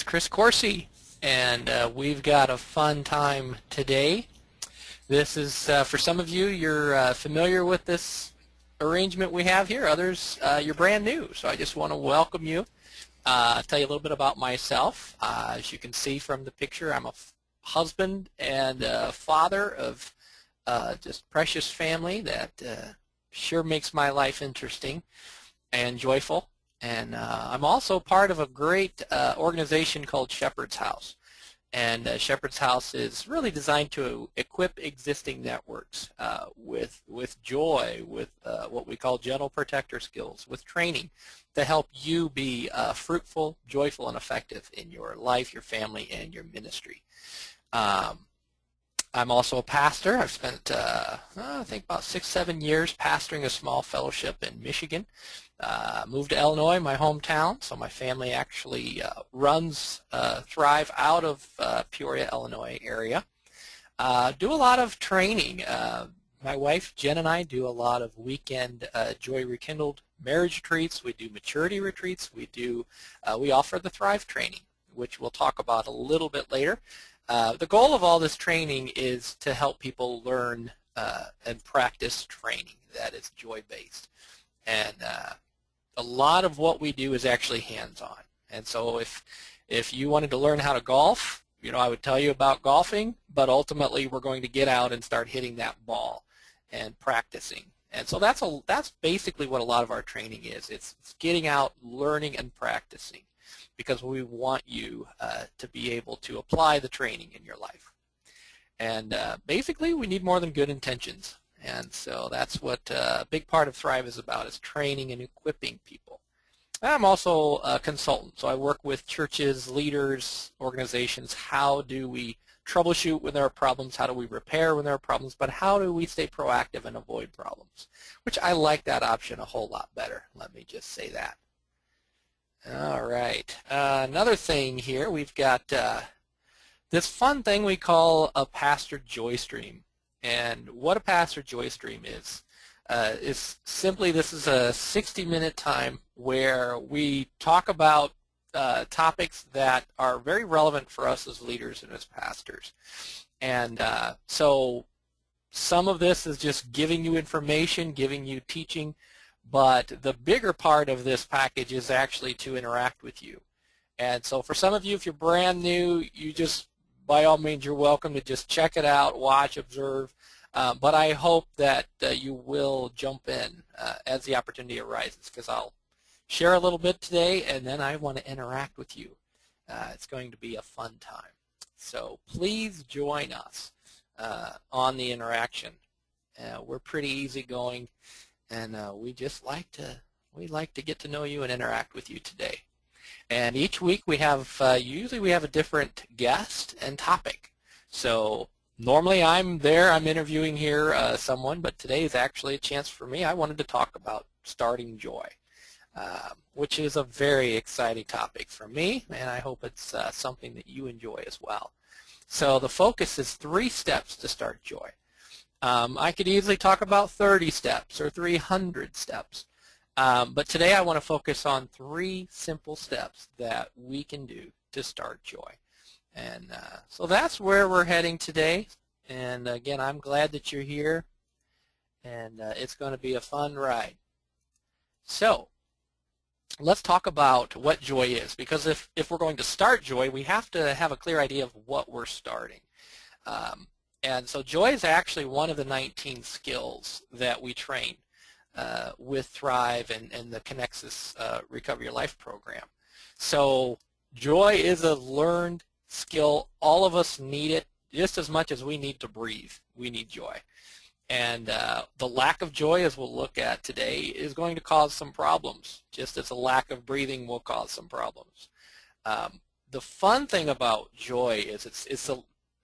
Chris Coursey, and we've got a fun time today. This is, for some of you, you're familiar with this arrangement we have here. Others, you're brand new, so I just want to welcome you. Tell you a little bit about myself. As you can see from the picture, I'm a husband and father of just precious family that sure makes my life interesting and joyful. And I'm also part of a great organization called Shepherd's House. And Shepherd's House is really designed to equip existing networks with joy, with what we call gentle protector skills, with training to help you be fruitful, joyful, and effective in your life, your family, and your ministry. I'm also a pastor. I've spent, I think, about 6-7 years pastoring a small fellowship in Michigan. Moved to Illinois, my hometown, so my family actually runs Thrive out of Peoria, Illinois area. Do a lot of training. My wife, Jen, and I do a lot of weekend Joy Rekindled marriage retreats. We do maturity retreats. We offer the Thrive training, which we'll talk about a little bit later. The goal of all this training is to help people learn and practice training that is joy-based. And a lot of what we do is actually hands-on. And so if you wanted to learn how to golf, I would tell you about golfing, but ultimately we're going to get out and start hitting that ball and practicing. And so that's basically what a lot of our training is. It's getting out, learning, and practicing, because we want you to be able to apply the training in your life. And basically, we need more than good intentions. And so that's what a big part of Thrive is about, is training and equipping people. I'm also a consultant, so I work with churches, leaders, organizations. How do we troubleshoot when there are problems? How do we repair when there are problems? But how do we stay proactive and avoid problems? Which I like that option a whole lot better. Let me just say that. All right. Another thing here, we've got this fun thing we call a Pastor Joy Stream. And what a Pastor Joy Stream is simply, this is a 60-minute time where we talk about topics that are very relevant for us as leaders and as pastors. And so some of this is just giving you information, giving you teaching, but the bigger part of this package is actually to interact with you. And so for some of you, if you're brand new, you just, by all means, you're welcome to just check it out, watch, observe. But I hope that you will jump in as the opportunity arises, because I'll share a little bit today, and then I want to interact with you. It's going to be a fun time. So please join us on the interaction. We're pretty easygoing, and we like to get to know you and interact with you today. And each week we have usually we have a different guest and topic. So normally I'm interviewing here someone, but today is actually a chance for me. I wanted to talk about starting joy, which is a very exciting topic for me, and I hope it's something that you enjoy as well. So the focus is 3 steps to start joy. I could easily talk about 30 steps or 300 steps. But today I want to focus on 3 simple steps that we can do to start joy. And so that's where we're heading today. And again, I'm glad that you're here. And it's going to be a fun ride. So let's talk about what joy is. Because if we're going to start joy, we have to have a clear idea of what we're starting. And so joy is actually one of the 19 skills that we train with Thrive and the Connexus Recover Your Life program. So joy is a learned skill. All of us need it just as much as we need to breathe. We need joy. And the lack of joy, as we'll look at today, is going to cause some problems, just as a lack of breathing will cause some problems. The fun thing about joy is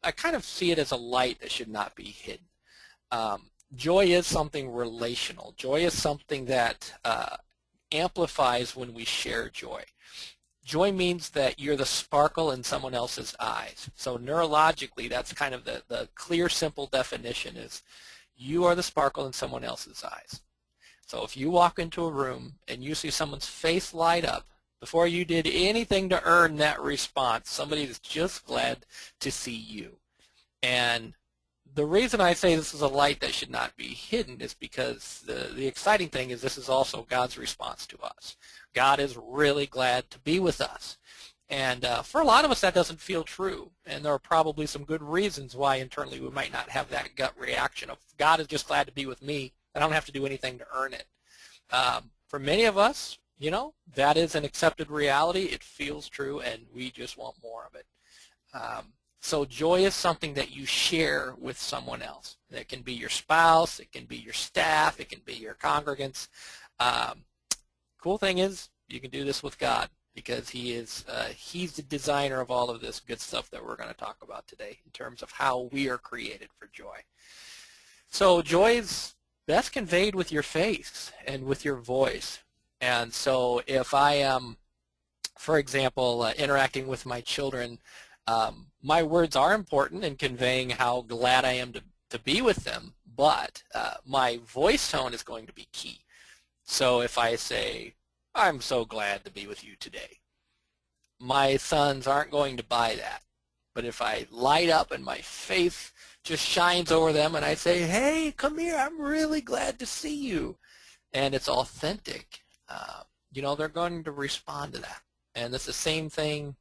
I kind of see it as a light that should not be hidden. Joy is something relational. Joy is something that amplifies when we share joy. Joy means that you're the sparkle in someone else's eyes. So neurologically, that's kind of the clear, simple definition is you are the sparkle in someone else's eyes. So if you walk into a room and you see someone's face light up, before you did anything to earn that response. Somebody is just glad to see you. And the reason I say this is a light that should not be hidden is because the exciting thing is this is also God's response to us. God is really glad to be with us. And for a lot of us that doesn't feel true, and there are probably some good reasons why internally we might not have that gut reaction of God is just glad to be with me. I don't have to do anything to earn it. For many of us, you know, that is an accepted reality. It feels true, and we just want more of it. So joy is something that you share with someone else. It can be your spouse, it can be your staff, it can be your congregants. Cool thing is you can do this with God, because He's the designer of all of this good stuff that we're going to talk about today in terms of how we are created for joy. So joy is best conveyed with your face and with your voice. And so if I am, for example, interacting with my children, my words are important in conveying how glad I am to be with them, but my voice tone is going to be key. So if I say, I'm so glad to be with you today, my sons aren't going to buy that. But if I light up and my face just shines over them and I say, hey, come here, I'm really glad to see you, and it's authentic, you know, they're going to respond to that. And it's the same thing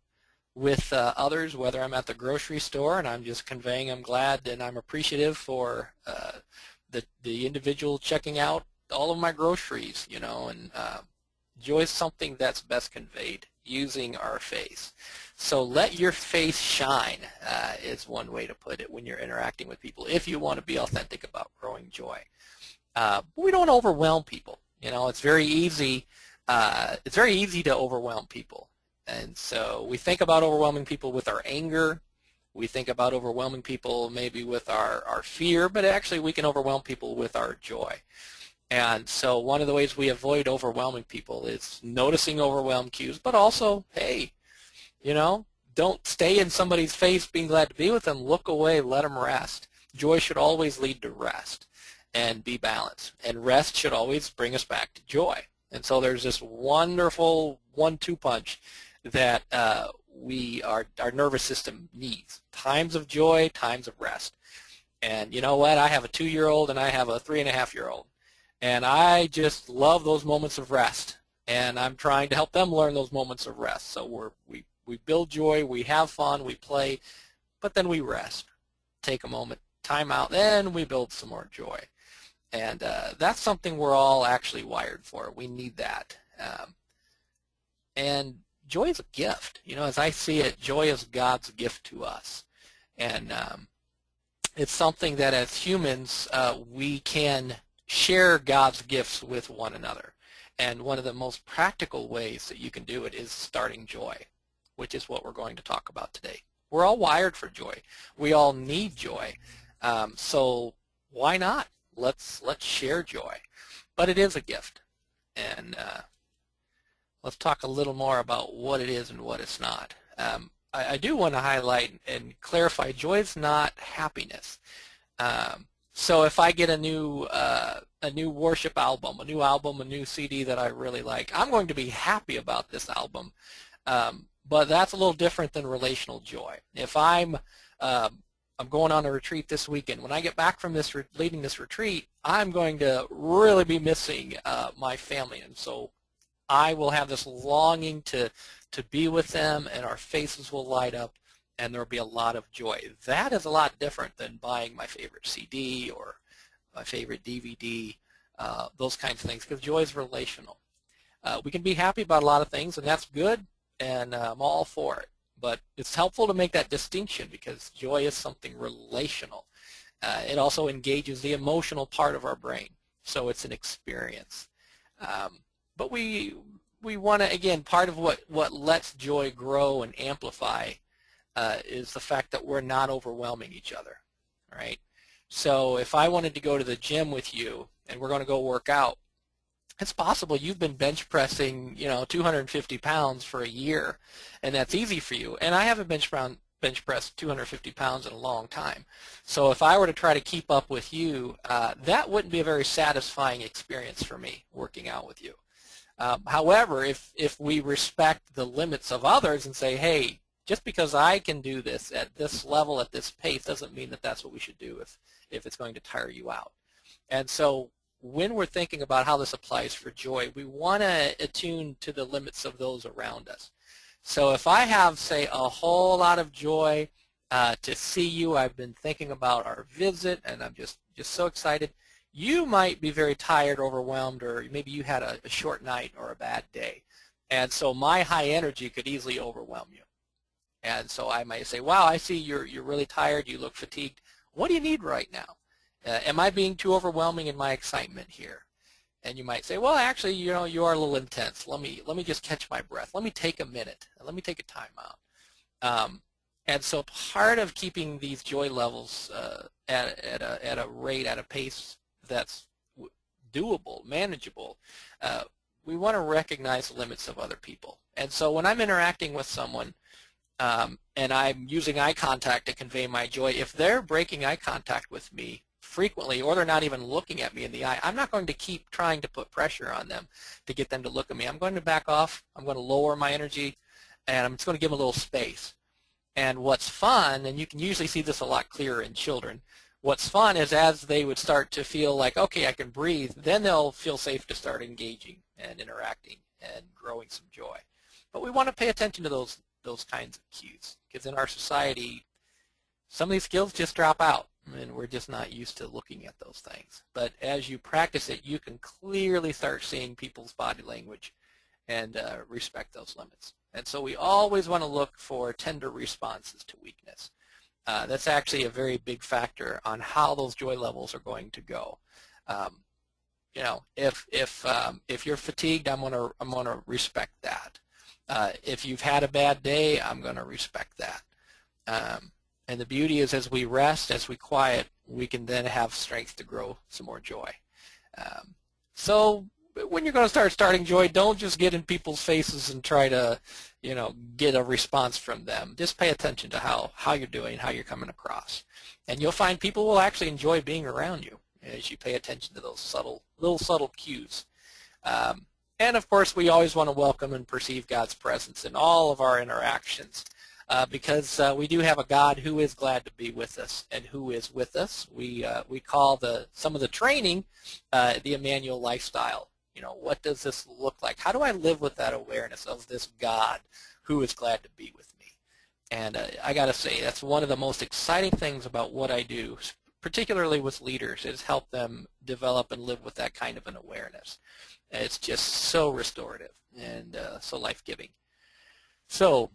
with others, whether I'm at the grocery store and I'm just conveying I'm glad and I'm appreciative for the individual checking out all of my groceries, you know, and joy is something that's best conveyed using our face. So let your face shine is one way to put it when you're interacting with people, if you want to be authentic about growing joy. But we don't overwhelm people. You know, it's very easy to overwhelm people. And so we think about overwhelming people with our anger. We think about overwhelming people maybe with our fear, but actually we can overwhelm people with our joy. And so one of the ways we avoid overwhelming people is noticing overwhelm cues, but also, hey, you know, don't stay in somebody's face being glad to be with them. Look away, let them rest. Joy should always lead to rest and be balanced. And rest should always bring us back to joy. And so there's this wonderful 1-2 punch that our nervous system needs. Times of joy, times of rest. And you know what? I have a 2-year-old and I have a 3.5-year-old. And I just love those moments of rest. And I'm trying to help them learn those moments of rest. So we build joy, we have fun, we play, but then we rest. Take a moment, time out, then we build some more joy. And that's something we're all actually wired for. We need that. And joy is a gift. You know, as I see it, joy is God's gift to us. And it's something that as humans we can share God's gifts with one another. And one of the most practical ways that you can do it is starting joy, which is what we're going to talk about today. We're all wired for joy. We all need joy. So why not? Let's share joy. But it is a gift. And let's talk a little more about what it is and what it's not. I do want to highlight and clarify, joy is not happiness. So if I get a new worship album, a new CD that I really like, I'm going to be happy about this album. But that's a little different than relational joy. If I'm going on a retreat this weekend, when I get back from this leading this retreat, I'm going to really be missing my family, and so I will have this longing to be with them, and our faces will light up, and there will be a lot of joy. That is a lot different than buying my favorite CD or my favorite DVD, those kinds of things, because joy is relational. We can be happy about a lot of things, and that's good, and I'm all for it. But it's helpful to make that distinction because joy is something relational. It also engages the emotional part of our brain, so it's an experience. But we want to, again, part of what lets joy grow and amplify is the fact that we're not overwhelming each other, right? So if I wanted to go to the gym with you and we're going to go work out, it's possible you've been bench pressing, 250 pounds for a year, and that's easy for you. And I haven't bench pressed 250 pounds in a long time. So if I were to try to keep up with you, that wouldn't be a very satisfying experience for me, working out with you. However, if we respect the limits of others and say, hey, just because I can do this at this level, at this pace, doesn't mean that that's what we should do if it's going to tire you out. And so when we're thinking about how this applies for joy, we want to attune to the limits of those around us. So if I have, say, a whole lot of joy to see you, I've been thinking about our visit, and I'm just so excited, you might be very tired, overwhelmed, or maybe you had a short night or a bad day. And so my high energy could easily overwhelm you. And so I might say, wow, I see you're really tired, you look fatigued. What do you need right now? Am I being too overwhelming in my excitement here? And you might say, well, actually, you know, you are a little intense. Let me just catch my breath. Let me take a minute. Let me take a time out. And so part of keeping these joy levels at a rate, at a pace that's doable, manageable, we want to recognize the limits of other people. And so when I'm interacting with someone, and I'm using eye contact to convey my joy, if they're breaking eye contact with me frequently, or they're not even looking at me in the eye, I'm not going to keep trying to put pressure on them to get them to look at me. I'm going to back off, I'm going to lower my energy, and I'm just going to give them a little space. And what's fun, and you can usually see this a lot clearer in children, what's fun is as they would start to feel like, okay, I can breathe, then they'll feel safe to start engaging and interacting and growing some joy. But we want to pay attention to those kinds of cues, because in our society, some of these skills just drop out, and we're just not used to looking at those things. But as you practice it, you can clearly start seeing people's body language and respect those limits. And so we always want to look for tender responses to weakness. That's actually a very big factor on how those joy levels are going to go. You know, if you're fatigued, I'm gonna respect that. If you've had a bad day, I'm going to respect that. And the beauty is, as we rest, as we quiet, we can then have strength to grow some more joy. So when you're going to starting joy, don't just get in people's faces and try to, you know, get a response from them. Just pay attention to how you're doing, how you're coming across. And you'll find people will actually enjoy being around you as you pay attention to those little subtle cues. And of course, we always want to welcome and perceive God's presence in all of our interactions, because we do have a God who is glad to be with us and who is with us. We call some of the training the Emmanuel lifestyle. You know, what does this look like? How do I live with that awareness of this God who is glad to be with me? And I got to say, that's one of the most exciting things about what I do, particularly with leaders, is help them develop and live with that kind of an awareness. It's just so restorative and so life-giving. So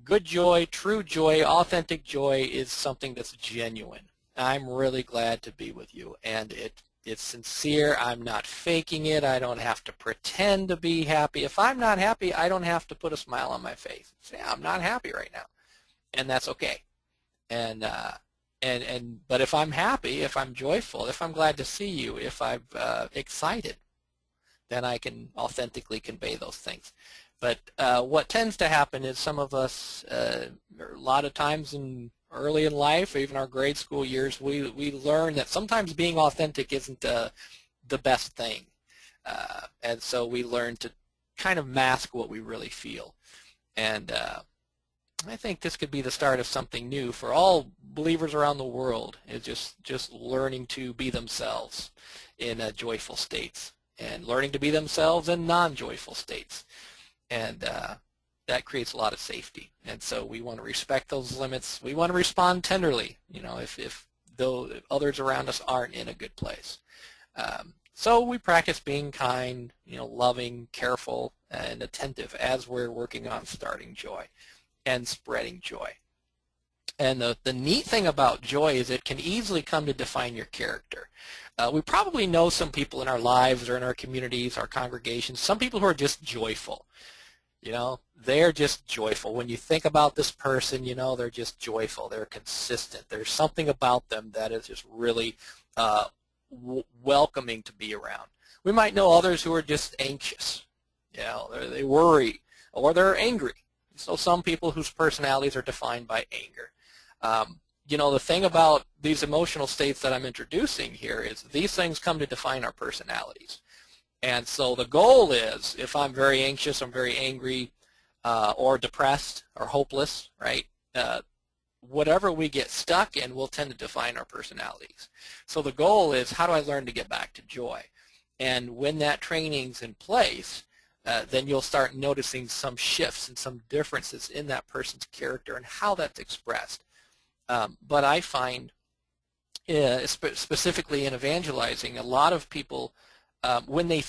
good joy, true joy, authentic joy is something that's genuine. I'm really glad to be with you, and it's sincere. I'm not faking it. I don't have to pretend to be happy. If I'm not happy, I don't have to put a smile on my face. Say, I'm not happy right now, and that's okay. But if I'm happy, if I'm joyful, if I'm glad to see you, if I'm excited, then I can authentically convey those things. But what tends to happen is some of us, a lot of times early in life, or even our grade school years, we learn that sometimes being authentic isn't the best thing. And so we learn to kind of mask what we really feel. And I think this could be the start of something new for all believers around the world, is just learning to be themselves in joyful states, and learning to be themselves in non-joyful states. And that creates a lot of safety. And so we want to respect those limits. We want to respond tenderly, you know, if others around us aren't in a good place. So we practice being kind, you know, loving, careful, and attentive as we're working on starting joy and spreading joy. And the neat thing about joy is it can easily come to define your character. We probably know some people in our lives or in our communities, our congregations, some people who are just joyful. You know, they're just joyful. When you think about this person, you know, they're just joyful. They're consistent. There's something about them that is just really welcoming to be around. We might know others who are just anxious. You know, they worry, or they're angry. So some people whose personalities are defined by anger. You know, the thing about these emotional states that I'm introducing here is these things come to define our personalities. And so the goal is, if I'm very anxious, I'm very angry, or depressed, or hopeless, right? Whatever we get stuck in will tend to define our personalities. So the goal is, how do I learn to get back to joy? And when that training's in place, then you'll start noticing some shifts and some differences in that person's character and how that's expressed. But I find, specifically in evangelizing, a lot of people, when they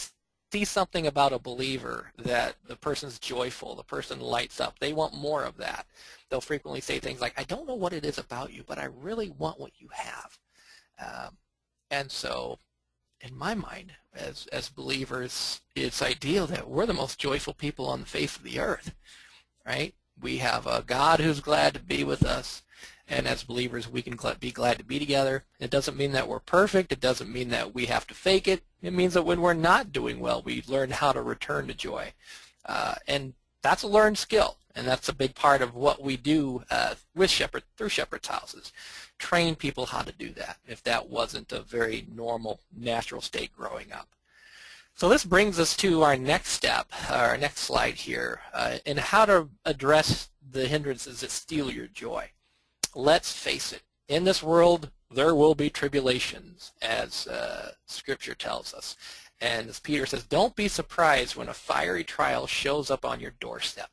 see something about a believer that the person's joyful, the person lights up, they want more of that. They'll frequently say things like, I don't know what it is about you, but I really want what you have. And so in my mind, as believers, it's ideal that we're the most joyful people on the face of the earth, right? We have a God who's glad to be with us, and as believers, we can be glad to be together. It doesn't mean that we're perfect. It doesn't mean that we have to fake it. It means that when we're not doing well, we learn how to return to joy. And that's a learned skill, and that's a big part of what we do through Shepherd's Houses. Train people how to do that, if that wasn't a very normal, natural state growing up. So this brings us to our next step, our next slide here, in how to address the hindrances that steal your joy. Let's face it, in this world there will be tribulations, as Scripture tells us. And as Peter says, don't be surprised when a fiery trial shows up on your doorstep.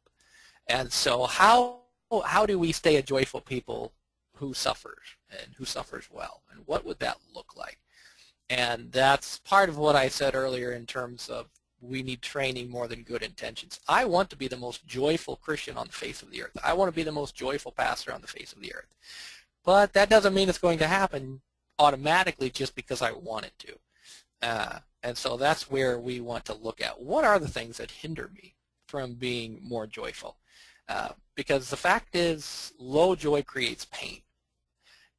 And so how do we stay a joyful people who suffers, and who suffers well? And what would that look like? And that's part of what I said earlier in terms of we need training more than good intentions. I want to be the most joyful Christian on the face of the earth. I want to be the most joyful pastor on the face of the earth. But that doesn't mean it's going to happen automatically just because I want it to. And so that's where we want to look at what are the things that hinder me from being more joyful. Because the fact is, low joy creates pain.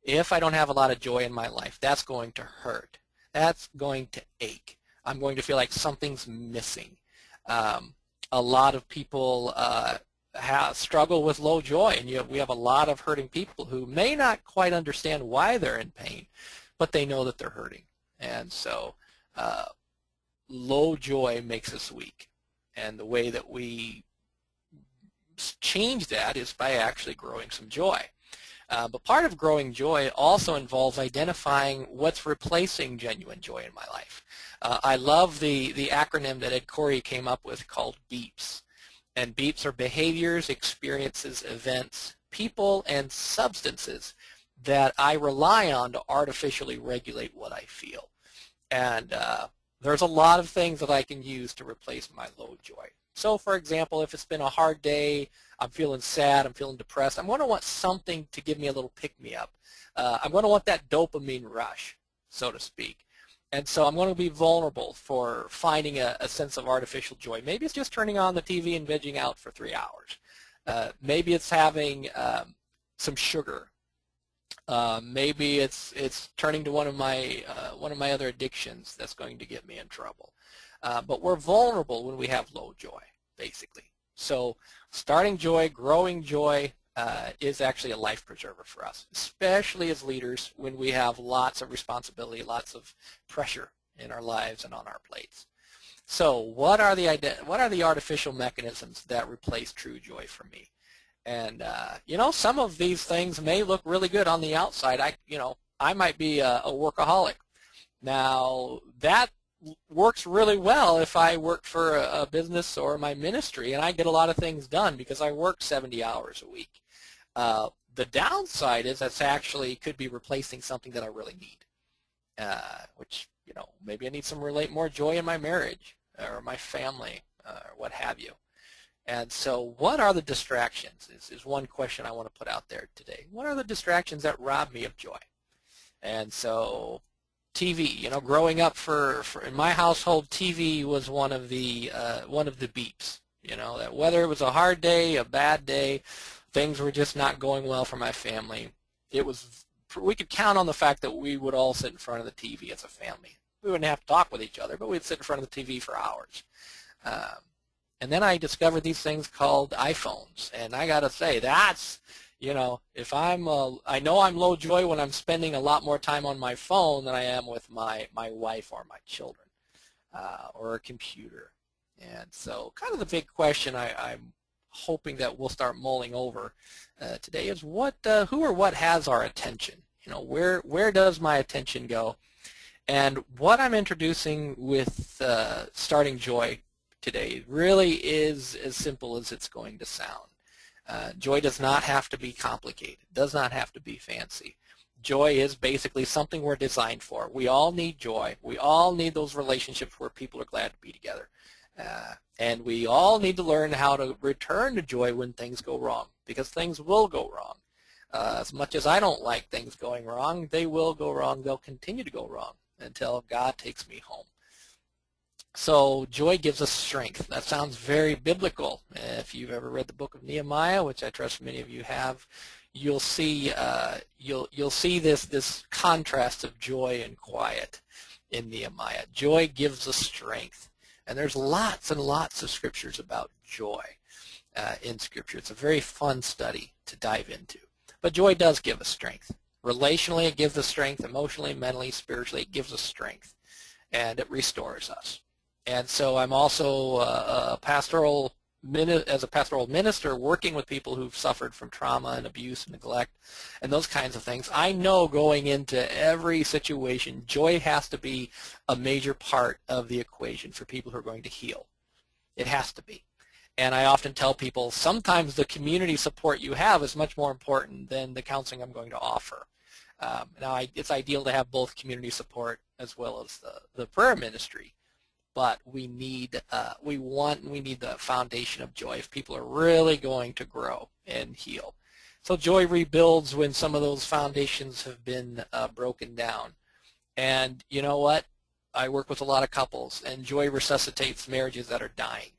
If I don't have a lot of joy in my life, that's going to hurt. That's going to ache. I'm going to feel like something's missing. A lot of people struggle with low joy, and we have a lot of hurting people who may not quite understand why they're in pain, but they know that they're hurting. And so low joy makes us weak. And the way that we change that is by actually growing some joy. But part of growing joy also involves identifying what's replacing genuine joy in my life. I love the acronym that Ed Corey came up with called BEEPS. And BEEPS are behaviors, experiences, events, people, and substances that I rely on to artificially regulate what I feel. And there's a lot of things that I can use to replace my low joy. So, for example, if it's been a hard day, I'm feeling sad, I'm feeling depressed, I'm going to want something to give me a little pick-me-up. I'm going to want that dopamine rush, so to speak. And so I'm going to be vulnerable for finding a sense of artificial joy. Maybe it's just turning on the TV and vegging out for 3 hours. Maybe it's having some sugar. Maybe it's turning to one of my other addictions that's going to get me in trouble. But we're vulnerable when we have low joy, basically. So starting joy, growing joy is actually a life preserver for us, especially as leaders when we have lots of responsibility, lots of pressure in our lives and on our plates. So what are the artificial mechanisms that replace true joy for me? And some of these things may look really good on the outside. I might be a workaholic. Now that works really well if I work for a business or my ministry, and I get a lot of things done because I work 70 hours a week. The downside is that's actually could be replacing something that I really need, which, maybe I need some more joy in my marriage or my family or what have you. And so what are the distractions is one question I want to put out there today. What are the distractions that rob me of joy? And so TV, growing up in my household, TV was one of the beeps. That whether it was a hard day, a bad day, things were just not going well for my family. We could count on the fact that we would all sit in front of the TV as a family. We wouldn't have to talk with each other, but we'd sit in front of the TV for hours. And then I discovered these things called iPhones, and I got to say that's, if I know I'm low joy when I'm spending a lot more time on my phone than I am with my wife or my children. or a computer. And so kind of the big question I'm hoping that we'll start mulling over today is who or what has our attention? You know, where does my attention go? And what I'm introducing with starting joy today really is as simple as it's going to sound. Joy does not have to be complicated, does not have to be fancy. Joy is basically something we're designed for. We all need joy. We all need those relationships where people are glad to be together. And we all need to learn how to return to joy when things go wrong, because things will go wrong. As much as I don't like things going wrong, they will go wrong. They'll continue to go wrong until God takes me home. So joy gives us strength. That sounds very biblical. If you've ever read the book of Nehemiah, which I trust many of you have, you'll see this contrast of joy and quiet in Nehemiah. Joy gives us strength. And there's lots and lots of scriptures about joy in Scripture. It's a very fun study to dive into. But joy does give us strength. Relationally, it gives us strength. Emotionally, mentally, spiritually, it gives us strength. And it restores us. And so I'm also as a pastoral minister working with people who've suffered from trauma and abuse and neglect and those kinds of things. I know going into every situation, joy has to be a major part of the equation for people who are going to heal. It has to be. And I often tell people sometimes the community support you have is much more important than the counseling I'm going to offer. Now, it's ideal to have both community support as well as the prayer ministry. But we need the foundation of joy if people are really going to grow and heal. So joy rebuilds when some of those foundations have been broken down. And you know what? I work with a lot of couples, and joy resuscitates marriages that are dying.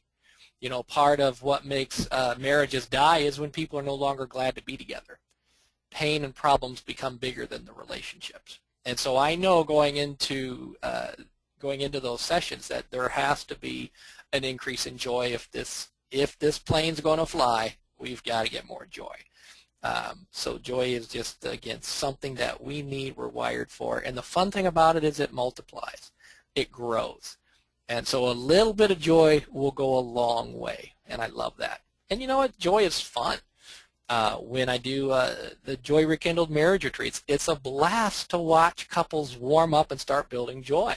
You know, part of what makes marriages die is when people are no longer glad to be together. Pain and problems become bigger than the relationships. And so I know going into those sessions that there has to be an increase in joy. If this plane's going to fly, we've got to get more joy. So joy is just, again, something that we need, we're wired for. And the fun thing about it is it multiplies. It grows. And so a little bit of joy will go a long way. And I love that. And you know what? Joy is fun. When I do the Joy Rekindled Marriage Retreats, it's a blast to watch couples warm up and start building joy.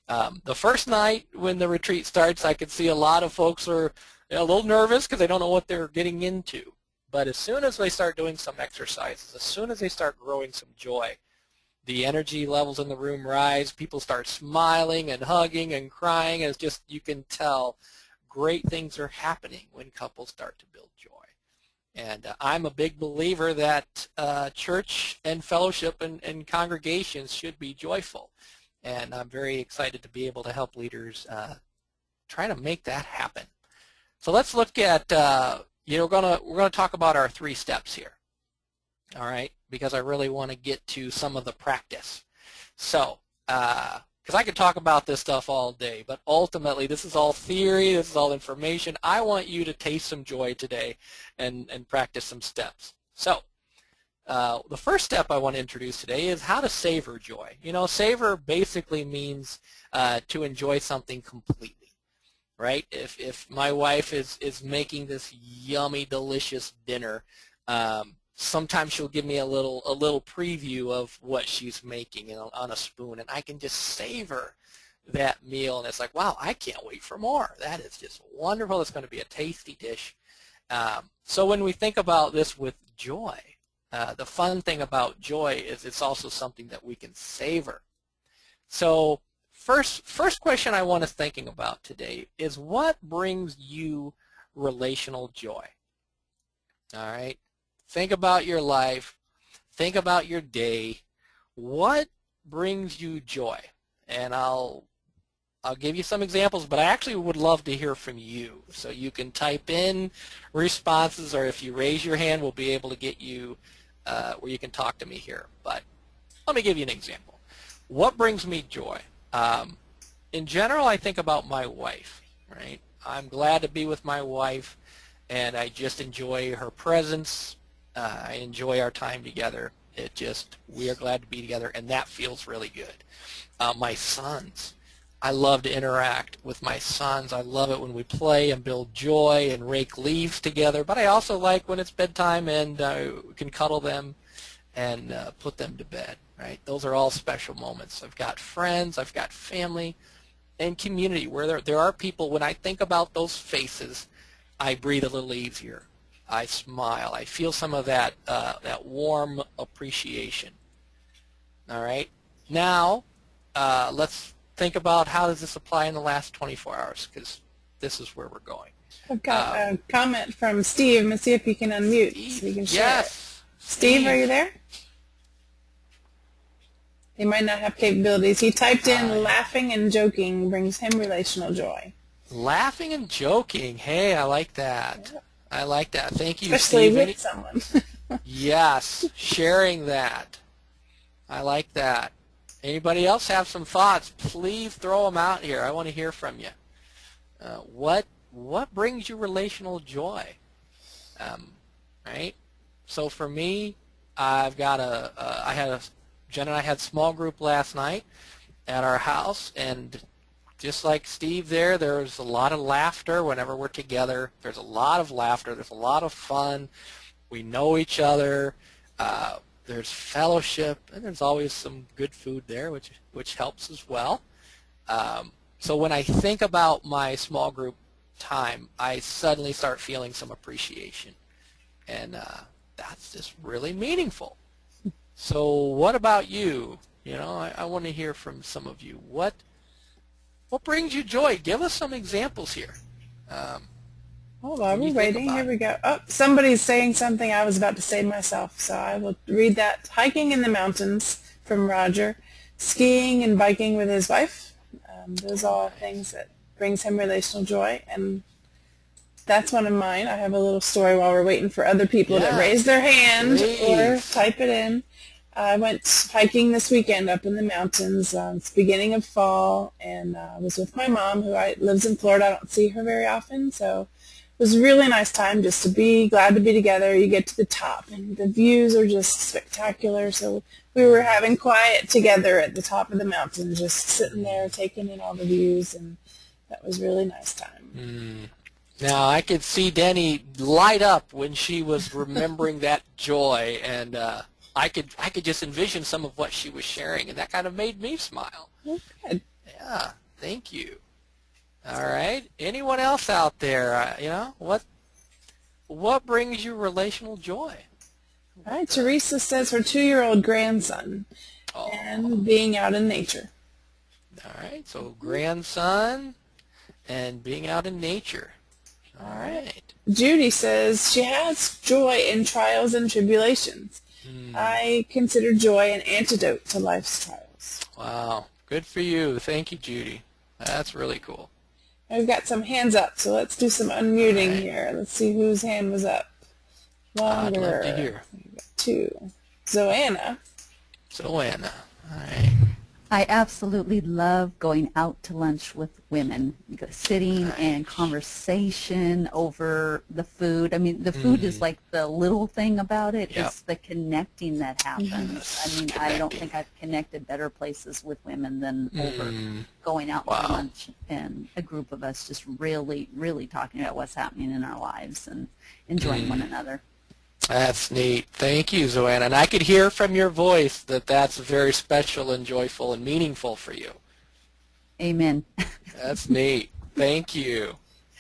The first night when the retreat starts, I can see a lot of folks are a little nervous because they don't know what they're getting into. But as soon as they start doing some exercises, as soon as they start growing some joy, the energy levels in the room rise. People start smiling and hugging and crying. It's just, you can tell great things are happening when couples start to build joy. And I'm a big believer that church and fellowship and congregations should be joyful. And I'm very excited to be able to help leaders try to make that happen. So let's look at, we're gonna talk about our 3 steps here. All right, because I really want to get to some of the practice. So, because I could talk about this stuff all day, but ultimately this is all theory, this is all information. I want you to taste some joy today and practice some steps. So, the first step I want to introduce today is how to savor joy. You know, savor basically means to enjoy something completely, right? If my wife is making this yummy, delicious dinner, sometimes she'll give me a little preview of what she's making, you know, on a spoon, and I can just savor that meal, and it's like, wow, I can't wait for more. That is just wonderful. It's going to be a tasty dish. So when we think about this with joy, the fun thing about joy is it's also something that we can savor. So first question I want us thinking about today is, what brings you relational joy? All right. Think about your life. Think about your day. What brings you joy? And I'll give you some examples, but I actually would love to hear from you. So you can type in responses, or if you raise your hand, we'll be able to get you where you can talk to me here. But let me give you an example. What brings me joy? In general, I think about my wife, right? I'm glad to be with my wife, and I just enjoy her presence. I enjoy our time together. We are glad to be together, and that feels really good. My sons, I love to interact with my sons. I love it when we play and build joy and rake leaves together. But I also like when it's bedtime and we can cuddle them and put them to bed, right? Those are all special moments. I've got friends, I've got family, and community where there are people. When I think about those faces, I breathe a little easier. I smile. I feel some of that warm appreciation. All right. Now, let's think about how does this apply in the last 24 hours, because this is where we're going. I've got a comment from Steve. Let's see if you can unmute so you can share yes. it. Steve, are you there? He might not have capabilities. He typed in laughing and joking brings him relational joy. Laughing and joking. Hey, I like that. Yeah. I like that. Thank you, especially Steve. With someone. Yes, sharing that. I like that. Anybody else have some thoughts? Please throw them out here. I want to hear from you. What brings you relational joy? Right? So for me, I've got Jen and I had a small group last night at our house, and just like Steve there's a lot of laughter whenever we're together. There's a lot of laughter. There's a lot of fun. We know each other. There's fellowship, and there's always some good food there, which helps as well. So when I think about my small group time, I suddenly start feeling some appreciation, and that's just really meaningful. So what about you? You know, I want to hear from some of you. What brings you joy? Give us some examples here. Hold on, we're waiting. Here we go. Oh, somebody's saying something I was about to say myself, so I will read that. Hiking in the mountains from Roger. Skiing and biking with his wife. Those are all things that brings him relational joy, and that's one of mine. I have a little story while we're waiting for other people to raise their hand or type it in. I went hiking this weekend up in the mountains. It's the beginning of fall, and I was with my mom, who lives in Florida. I don't see her very often, so it was a really nice time just to be glad to be together. You get to the top, and the views are just spectacular. So we were having quiet together at the top of the mountain, just sitting there taking in all the views, and that was a really nice time. Now, I could see Denny light up when she was remembering that joy, and I could just envision some of what she was sharing, and that kind of made me smile. Oh, good. Yeah, thank you. All right, anyone else out there? You know, what brings you relational joy? All right, Teresa says her 2-year-old grandson and being out in nature. All right, so grandson and being out in nature. All right. Judy says she has joy in trials and tribulations. I consider joy an antidote to life's trials. Wow, good for you. Thank you, Judy. That's really cool. We've got some hands up, so let's do some unmuting here. Let's see whose hand was up. Longer. I'd love to hear. We've got 2. Zoanna. Zoanna. All right. I absolutely love going out to lunch with women, sitting and conversation over the food. I mean, the food is like the little thing about it. Yep. It's the connecting that happens. I mean, I don't think I've connected better places with women than over going out to lunch and a group of us just really, really talking about what's happening in our lives and enjoying one another. That's neat. Thank you, Zoanna. And I could hear from your voice that that's very special and joyful and meaningful for you. Amen. That's neat. Thank you.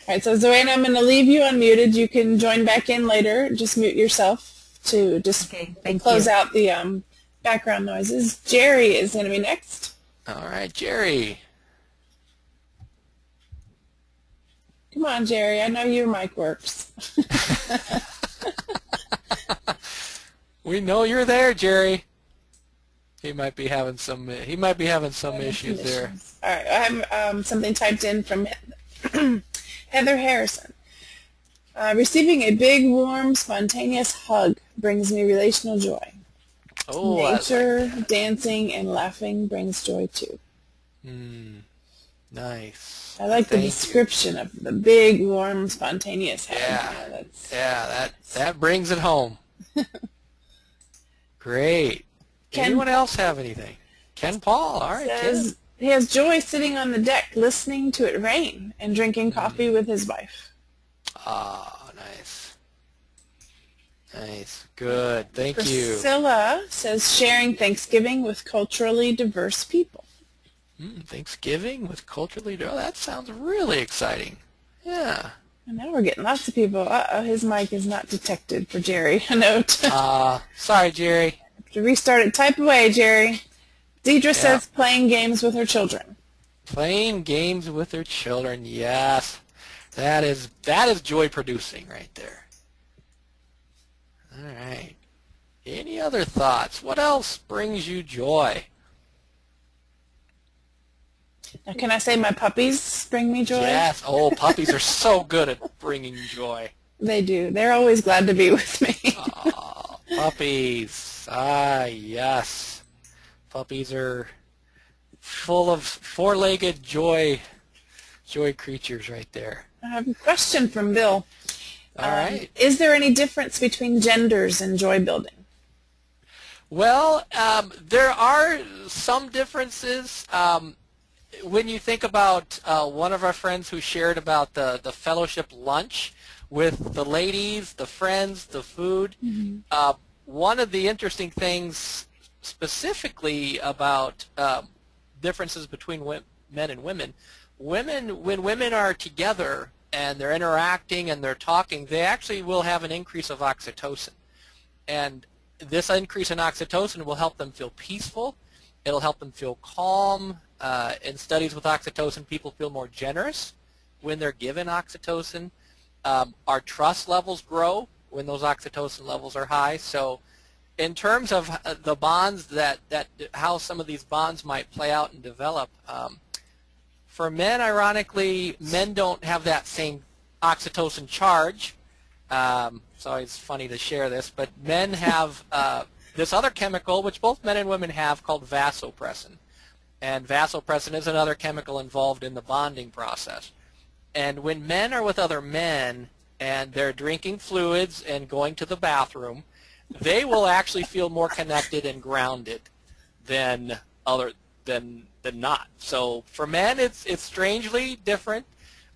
All right, so Zoanna, I'm going to leave you unmuted. You can join back in later. Just mute yourself to just close out the background noises. Jerry is going to be next. All right, Jerry. Come on, Jerry. I know your mic works. We know you're there, Jerry. He might be having some. Issues there. All right, I have something typed in from Heather Harrison. Receiving a big, warm, spontaneous hug brings me relational joy. Oh, nature, dancing, and laughing brings joy too. Nice. I like the description of the big, warm, spontaneous hug. That brings it home. Great. Anyone else have anything? Ken Paul. All right, Ken. He has joy sitting on the deck, listening to it rain and drinking coffee with his wife. Ah, nice. Nice. Good. Thank you. Priscilla says sharing Thanksgiving with culturally diverse people. Thanksgiving with culturally diverse. Oh, that sounds really exciting. Yeah. And now we're getting lots of people. Uh-oh, his mic is not detected for Jerry. A note. Sorry, Jerry. Have to restart it. Type away, Jerry. Deidre says playing games with her children. Playing games with her children, yes. That is joy producing right there. All right. Any other thoughts? What else brings you joy? Now, can I say my puppies bring me joy? Yes. Oh, puppies are so good at bringing joy. They do. They're always glad to be with me. Oh, puppies. Ah, yes. Puppies are full of four-legged joy creatures right there. I have a question from Bill. All right. Is there any difference between genders in joy building? Well, there are some differences. When you think about one of our friends who shared about the fellowship lunch with the ladies, the friends, the food, one of the interesting things specifically about differences between men and women, when women are together and they're interacting and they're talking, they actually will have an increase of oxytocin. And this increase in oxytocin will help them feel peaceful. It'll help them feel calm. In studies with oxytocin, people feel more generous when they're given oxytocin. Our trust levels grow when those oxytocin levels are high. So in terms of the bonds how some of these bonds might play out and develop, for men, ironically, men don't have that same oxytocin charge. It's always funny to share this, but men have this other chemical, which both men and women have, called vasopressin. And vasopressin is another chemical involved in the bonding process. And when men are with other men and they're drinking fluids and going to the bathroom, they will actually feel more connected and grounded than not. So for men, it's strangely different.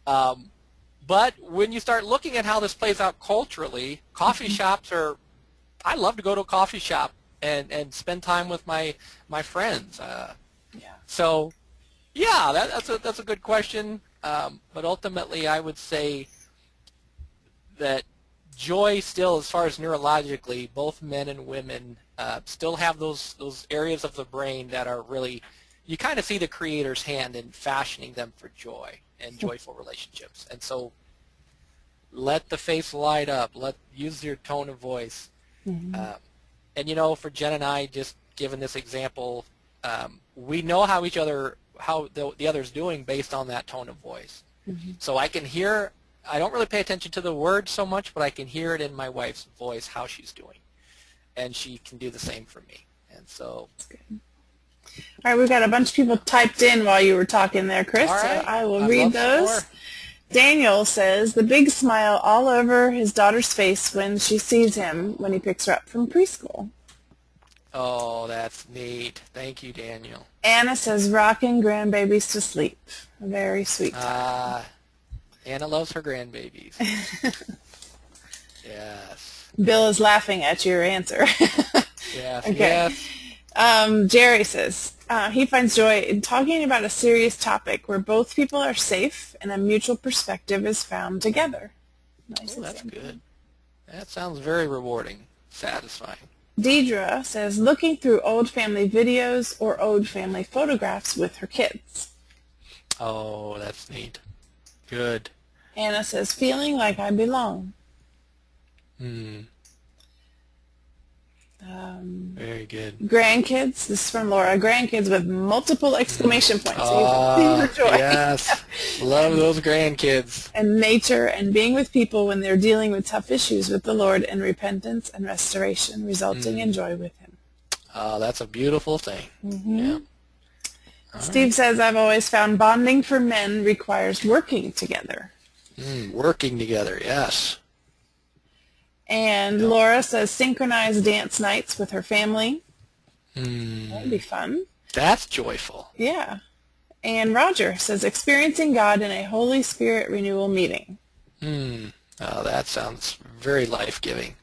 But when you start looking at how this plays out culturally, coffee shops are. I love to go to a coffee shop and spend time with my friends. So, yeah, that's a good question. But ultimately, I would say that joy still, as far as neurologically, both men and women still have those areas of the brain that are really, you kind of see the Creator's hand in fashioning them for joy and joyful relationships. And so let the face light up. Use your tone of voice. And, you know, for Jen and I, just given this example, we know how the other's doing based on that tone of voice. So I can hear, I don't really pay attention to the words so much, but I can hear it in my wife's voice how she's doing. And she can do the same for me. And so. That's good. All right, we've got a bunch of people typed in while you were talking there, Chris. All right. So I will read those. Daniel says, the big smile all over his daughter's face when she sees him when he picks her up from preschool. Oh, that's neat. Thank you, Daniel. Anna says, rocking grandbabies to sleep. A very sweet time. Anna loves her grandbabies. Yes. Bill is laughing at your answer. Yes. Okay. Yes. Jerry says, he finds joy in talking about a serious topic where both people are safe and a mutual perspective is found together. Nice. Oh, that's good. That sounds very rewarding, satisfying. Deidre says, looking through old family videos or old family photographs with her kids. Oh, that's neat. Good. Anna says, feeling like I belong. Very good. Grandkids, this is from Laura, grandkids with multiple exclamation points. Joy. Yes. Love those grandkids. And nature and being with people when they're dealing with tough issues with the Lord and repentance and restoration, resulting in joy with Him. That's a beautiful thing. Yeah. Steve says, I've always found bonding for men requires working together. Working together, yes. And Laura says synchronized dance nights with her family. That'd be fun. That's joyful. Yeah. And Roger says, experiencing God in a Holy Spirit renewal meeting. Oh, that sounds very life-giving.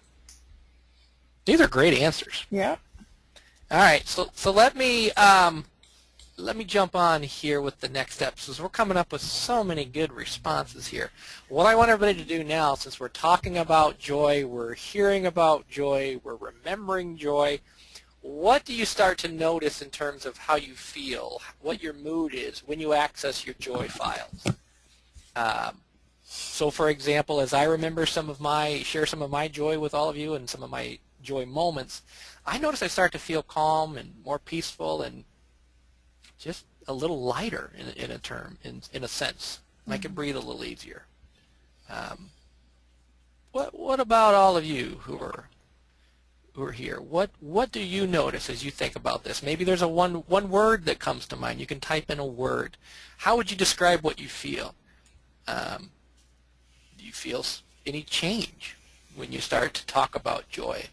These are great answers. Yeah. All right, so let me jump on here with the next steps, because we're coming up with so many good responses here. What I want everybody to do now, since we're talking about joy, we're hearing about joy, we're remembering joy, what do you start to notice in terms of how you feel, what your mood is when you access your joy files? So for example, as I remember share some of my joy with all of you and some of my joy moments, I notice I start to feel calm and more peaceful and just a little lighter in a sense. I can breathe a little easier. What about all of you who are here? What do you notice as you think about this? Maybe there's one word that comes to mind. You can type in a word. How would you describe what you feel? Do you feel any change when you start to talk about joy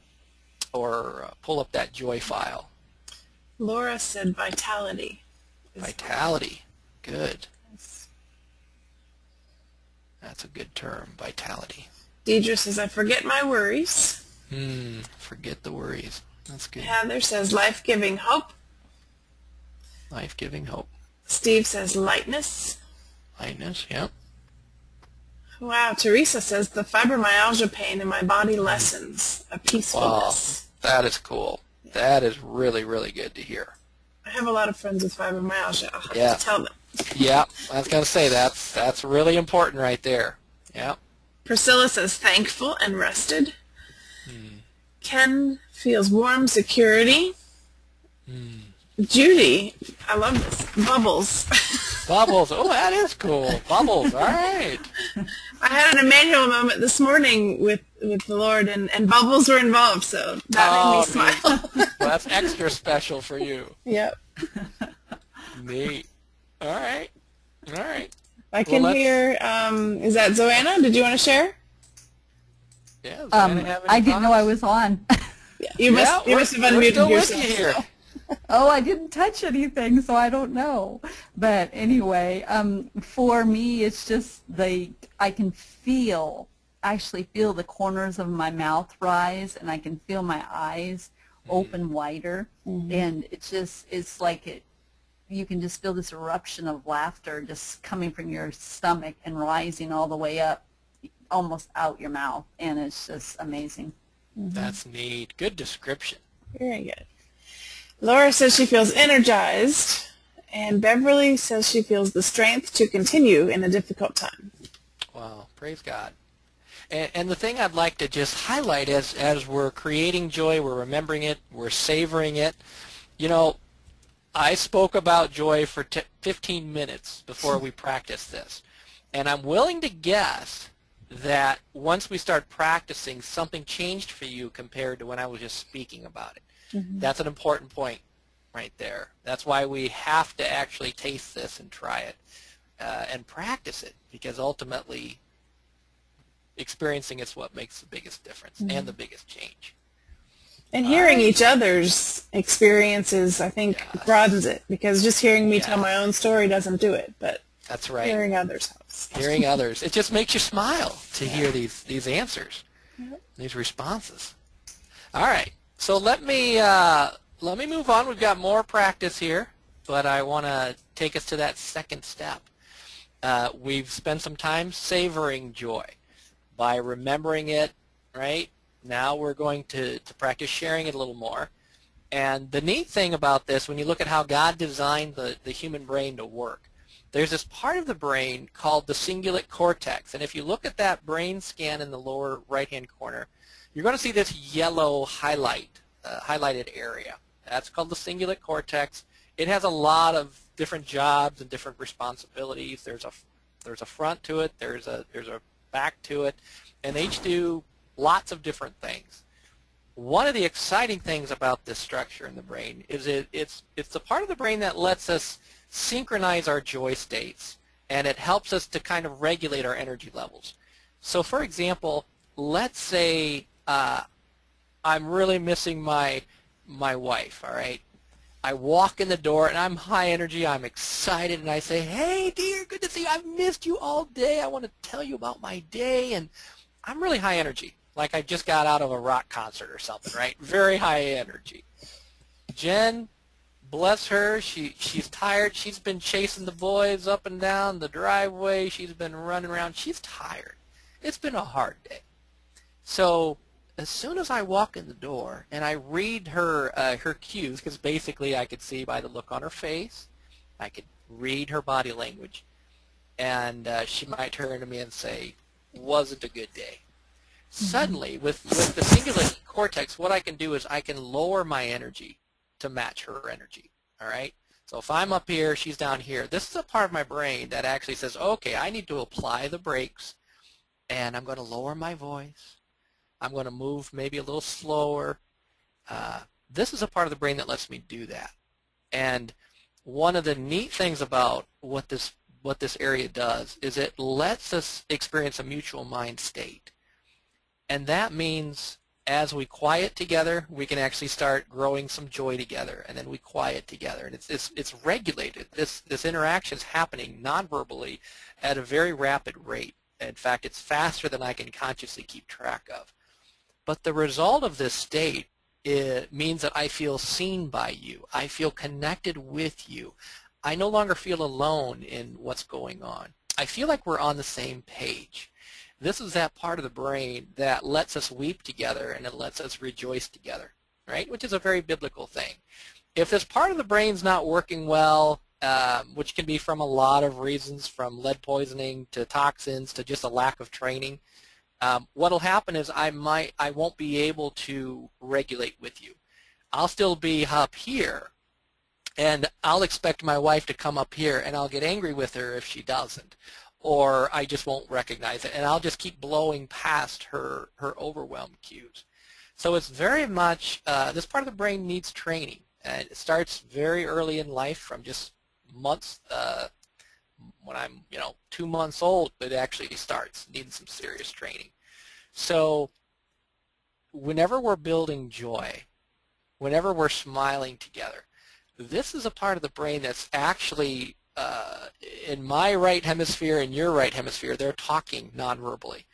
or pull up that joy file? Laura said vitality. Vitality. Good. That's a good term, vitality. Deidre says, I forget my worries. Forget the worries. That's good. Heather says, life-giving hope. Life-giving hope. Steve says, lightness. Lightness, yep. Wow, Teresa says, the fibromyalgia pain in my body lessens. A peacefulness. Wow, that is cool. That is really, really good to hear. I have a lot of friends with fibromyalgia. I'll have to tell them. Yeah, I was going to say that's really important right there. Yeah. Priscilla says thankful and rested. Ken feels warm security. Judy, I love this. Bubbles. Bubbles. Oh, that is cool. Bubbles. All right. I had an Emmanuel moment this morning with the Lord, and bubbles were involved, so that made me smile. Well, that's extra special for you. Yep. Neat. All right. All right. I can hear, is that Zoanna? Did you want to share? Yeah, Zoanna have any I didn't know thoughts? I was on. You must have unmuted yourself. With you here. Oh, I didn't touch anything, so I don't know. But anyway, for me, it's just I can actually feel the corners of my mouth rise, and I can feel my eyes open wider, and it's like you can just feel this eruption of laughter just coming from your stomach and rising all the way up, almost out your mouth, and it's just amazing. That's neat. Good description. Very good. Laura says she feels energized, and Beverly says she feels the strength to continue in a difficult time. Wow, praise God. And the thing I'd like to just highlight as we're creating joy, we're remembering it, we're savoring it. You know, I spoke about joy for 15 minutes before we practiced this, and I'm willing to guess that once we start practicing, something changed for you compared to when I was just speaking about it. That's an important point right there. That's why we have to actually taste this and try it and practice it, because ultimately experiencing it's what makes the biggest difference and the biggest change. And hearing each other's experiences, I think, broadens it, because just hearing me tell my own story doesn't do it, but that's right. Hearing others helps. Hearing others. It just makes you smile to hear these answers, these responses. All right. So let me move on. We've got more practice here, but I want to take us to that second step. We've spent some time savoring joy by remembering it, right? Now we're going to practice sharing it a little more. And the neat thing about this, when you look at how God designed the human brain to work, there's this part of the brain called the cingulate cortex. And if you look at that brain scan in the lower right-hand corner, you're going to see this yellow highlighted area. That's called the cingulate cortex. It has a lot of different jobs and different responsibilities. There's a front to it. There's a back to it, and they each do lots of different things. One of the exciting things about this structure in the brain is it's the part of the brain that lets us synchronize our joy states, and it helps us to kind of regulate our energy levels. So for example, let's say I'm really missing my wife, all right? I walk in the door, and I'm high energy. I'm excited, and I say, hey, dear, good to see you. I've missed you all day. I want to tell you about my day. And I'm really high energy, like I just got out of a rock concert or something, right? Very high energy. Jen, bless her, she's tired. She's been chasing the boys up and down the driveway. She's been running around. She's tired. It's been a hard day. So as soon as I walk in the door and I read her her cues, because basically I could see by the look on her face, I could read her body language, and she might turn to me and say, wasn't a good day. Suddenly, with the cingulate cortex, what I can do is I can lower my energy to match her energy, all right? So if I'm up here, she's down here. This is a part of my brain that actually says, okay, I need to apply the brakes, and I'm going to lower my voice. I'm going to move maybe a little slower. This is a part of the brain that lets me do that. And one of the neat things about what this area does is it lets us experience a mutual mind state. And that means as we quiet together, we can actually start growing some joy together, and then we quiet together. And it's regulated. This interaction is happening non-verbally at a very rapid rate. In fact, it's faster than I can consciously keep track of. But the result of this state, it means that I feel seen by you. I feel connected with you. I no longer feel alone in what's going on. I feel like we're on the same page. This is that part of the brain that lets us weep together and it lets us rejoice together, right? Which is a very biblical thing. If this part of the brain's not working well, which can be from a lot of reasons, from lead poisoning to toxins to just a lack of training, what'll happen is I won't be able to regulate with you. I'll still be up here, and I'll expect my wife to come up here, and I'll get angry with her if she doesn't, or I just won't recognize it, and I'll just keep blowing past her overwhelm cues. So it's very much, this part of the brain needs training, and it starts very early in life, from just months, when I'm 2 months old, it actually starts needing some serious training. So whenever we're building joy, whenever we're smiling together, this is a part of the brain that's actually in my right hemisphere and your right hemisphere. They're talking non-verbally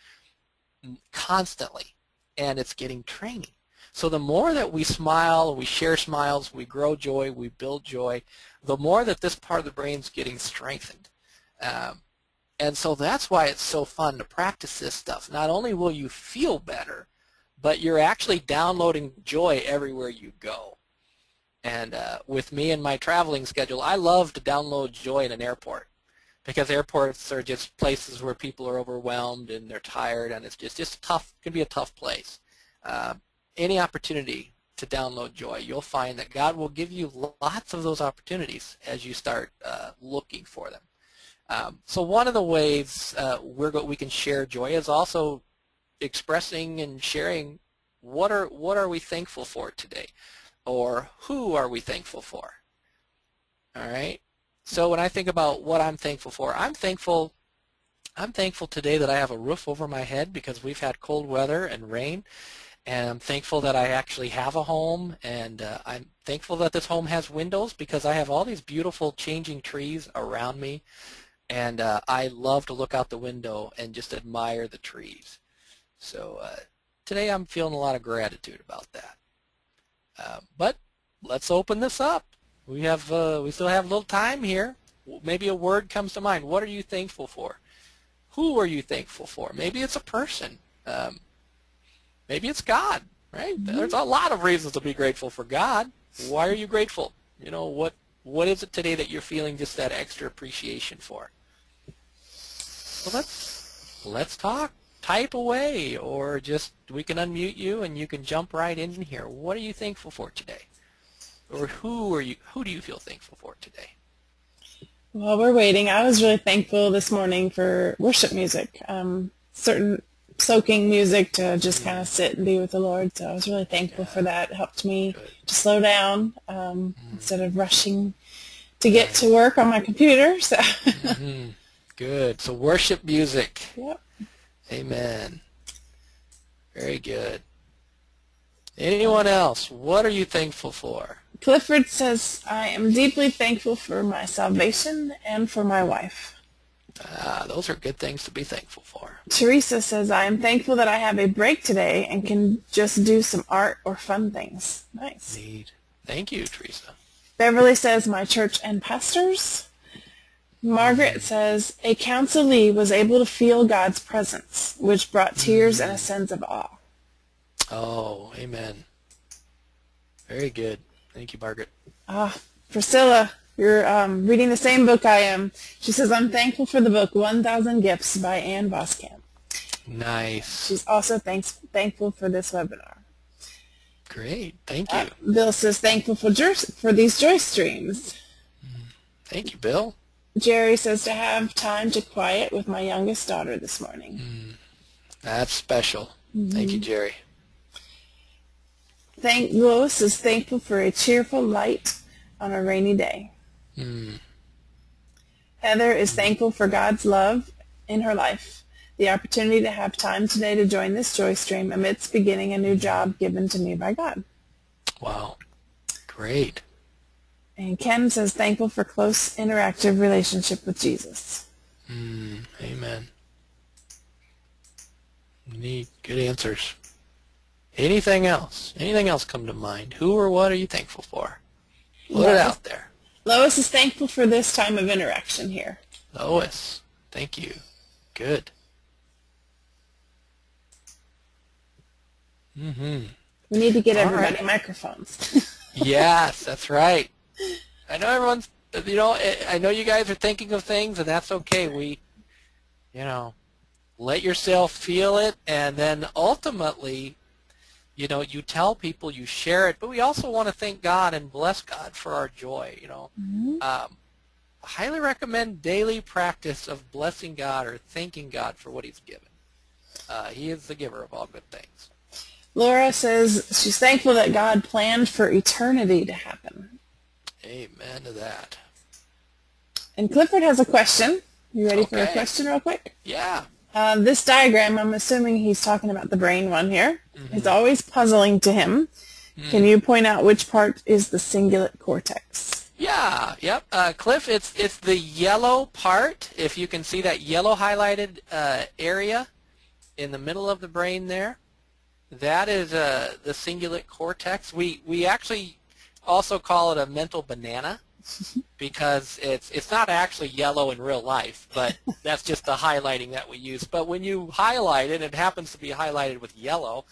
constantly, and it's getting training. So the more that we smile, we share smiles, we grow joy, we build joy, the more that this part of the brain's getting strengthened. And so that's why it's so fun to practice this stuff. Not only will you feel better, but you're actually downloading joy everywhere you go. And with me and my traveling schedule, I love to download joy in an airport, because airports are just places where people are overwhelmed and they're tired, and it's just tough. It can be a tough place. Any opportunity to download joy, you'll find that God will give you lots of those opportunities as you start looking for them. So one of the ways we can share joy is also expressing and sharing what are we thankful for today, or who are we thankful for. All right. So when I think about what I'm thankful for, I'm thankful today that I have a roof over my head, because we've had cold weather and rain. And I'm thankful that I actually have a home, and I'm thankful that this home has windows, because I have all these beautiful changing trees around me, and I love to look out the window and just admire the trees. So today I'm feeling a lot of gratitude about that. But let's open this up. We still have a little time here. Maybe a word comes to mind. What are you thankful for? Who are you thankful for? Maybe it's a person. Maybe it's God, right? Mm-hmm. There's a lot of reasons to be grateful for God. Why are you grateful? What is it today that you're feeling just that extra appreciation for? Well, let's talk. Type away, or just we can unmute you and you can jump right in here. What are you thankful for today? Or who do you feel thankful for today? While we're waiting, I was really thankful this morning for worship music. Certain soaking music to just kind of sit and be with the Lord. So I was really thankful for that. It helped me to slow down instead of rushing to get to work on my computer. So. Good. So worship music. Yep. Amen. Very good. Anyone else? What are you thankful for? Clifford says, I am deeply thankful for my salvation and for my wife. Those are good things to be thankful for. Teresa says, I am thankful that I have a break today and can just do some art or fun things. Nice. Neat. Thank you, Teresa. Beverly says, my church and pastors. Margaret says, a counselee was able to feel God's presence, which brought tears and a sense of awe. Oh, amen. Very good. Thank you, Margaret. Priscilla, you're reading the same book I am. She says, I'm thankful for the book 1,000 Gifts by Ann Voskamp. Nice. She's also thankful for this webinar. Great. Thank you. Bill says, thankful for these joy streams. Thank you, Bill. Jerry says, to have time to quiet with my youngest daughter this morning. That's special. Thank you, Jerry. Lois is thankful for a cheerful light on a rainy day. Heather is thankful for God's love in her life, the opportunity to have time today to join this joy stream amidst beginning a new job given to me by God. Wow. Great. And Ken says, thankful for close interactive relationship with Jesus. Amen. Neat. Good answers. Anything else? Anything else come to mind? Who or what are you thankful for? Put it out there. Lois is thankful for this time of interaction here. Lois, thank you. Good. We need to get everybody microphones. Yes, that's right. I know everyone's, I know you guys are thinking of things, and that's okay. Let yourself feel it, and then ultimately, you tell people, you share it, but we also want to thank God and bless God for our joy, I highly recommend daily practice of blessing God or thanking God for what He's given. He is the giver of all good things. Laura says she's thankful that God planned for eternity to happen. Amen to that. And Clifford has a question. You ready for a question real quick? Yeah. This diagram, I'm assuming he's talking about the brain one here, is always puzzling to him. Can you point out which part is the cingulate cortex? Yeah, yep. Cliff, it's the yellow part. If you can see that yellow highlighted area in the middle of the brain there, that is the cingulate cortex. We actually also call it a mental banana because it's not actually yellow in real life, but that's just the highlighting that we use. But when you highlight it, it happens to be highlighted with yellow,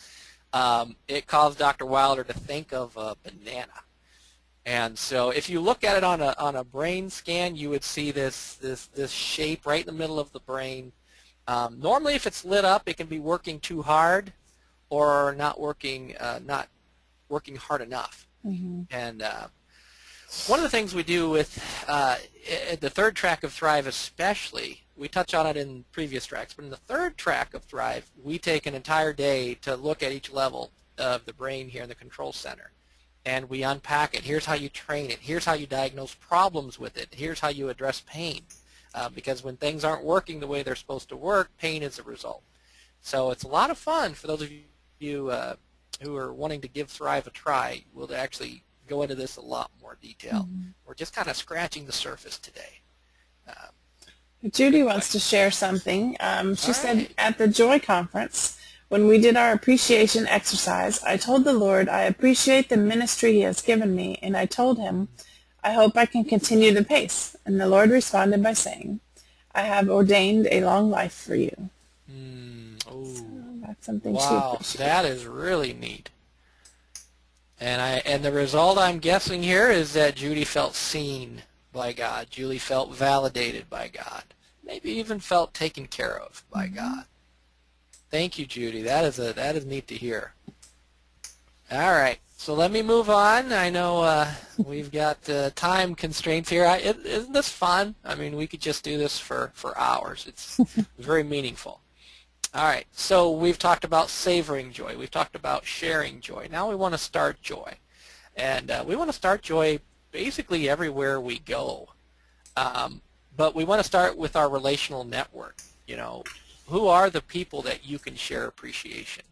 it caused Dr. Wilder to think of a banana. And so if you look at it on a brain scan, you would see this shape right in the middle of the brain. Normally, if it's lit up, it can be working too hard or not working hard enough. And one of the things we do with the third track of Thrive especially, we touch on it in previous tracks, but in the third track of Thrive, we take an entire day to look at each level of the brain here in the control center. And we unpack it. Here's how you train it. Here's how you diagnose problems with it. Here's how you address pain. Because when things aren't working the way they're supposed to work, pain is a result. So it's a lot of fun for those of you who are wanting to give Thrive a try. We'll actually go into this a lot more detail. We're just kind of scratching the surface today. Judy wants to share something. She said at the Joy Conference, when we did our appreciation exercise, I told the Lord I appreciate the ministry He has given me, and I told Him, I hope I can continue the pace. And the Lord responded by saying, I have ordained a long life for you. So that's something she appreciates. That is really neat. And the result I'm guessing here is that Judy felt seen by God. Julie felt validated by God. Maybe even felt taken care of by God. Thank you, Judy. That is neat to hear. All right, so let me move on. I know we've got time constraints here. Isn't this fun? I mean, we could just do this for hours. It's very meaningful. All right, so we've talked about savoring joy. We've talked about sharing joy. Now we want to start joy. And we want to start joy basically everywhere we go. But we want to start with our relational network. Who are the people that you can share appreciation?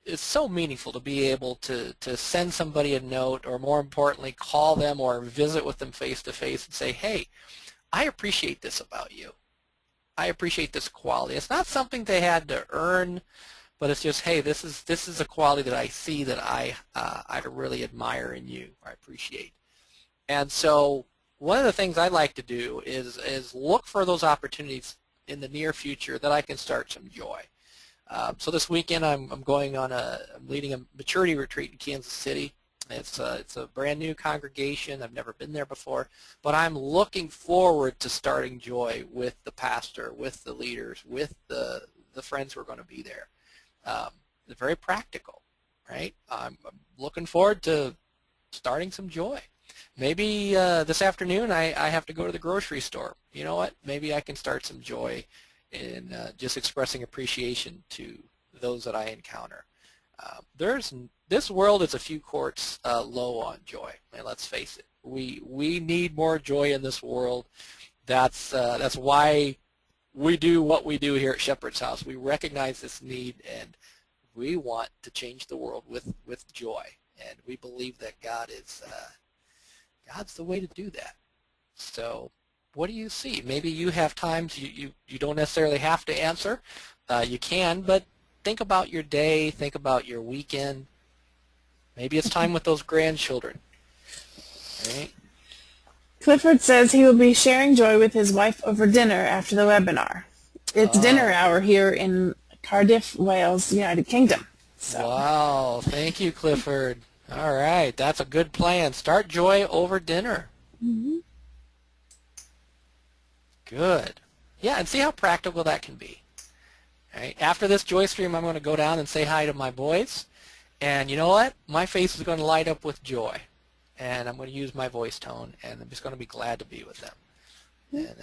it's so meaningful to be able to send somebody a note, or more importantly, call them or visit with them face to face and say, hey, I appreciate this about you. I appreciate this quality. It's not something they had to earn, but it's just, hey, this is a quality that I see that I really admire in you, or I appreciate. And so one of the things I like to do is look for those opportunities in the near future that I can start some joy. So this weekend I'm leading a maturity retreat in Kansas City. It's a brand new congregation. I've never been there before, but I'm looking forward to starting joy with the pastor, with the leaders, with the friends who are going to be there. It's very practical, right? I'm looking forward to starting some joy. Maybe this afternoon I have to go to the grocery store. You know what? Maybe I can start some joy in just expressing appreciation to those that I encounter. This world is a few quarts low on joy. And let's face it, we need more joy in this world. That's why we do what we do here at Shepherd's House. We recognize this need, and we want to change the world with joy. And we believe that God's the way to do that. So what do you see? Maybe you have times you don't necessarily have to answer. You can, but think about your day. Think about your weekend. Maybe it's time with those grandchildren. Right? Clifford says he will be sharing joy with his wife over dinner after the webinar. It's dinner hour here in Cardiff, Wales, United Kingdom. So. Wow. Thank you, Clifford. All right. That's a good plan. Start joy over dinner. Mm-hmm. Good. Yeah, and see how practical that can be. Right? After this joy stream, I'm going to go down and say hi to my boys. And you know what? My face is going to light up with joy. And I'm going to use my voice tone, and I'm just going to be glad to be with them. And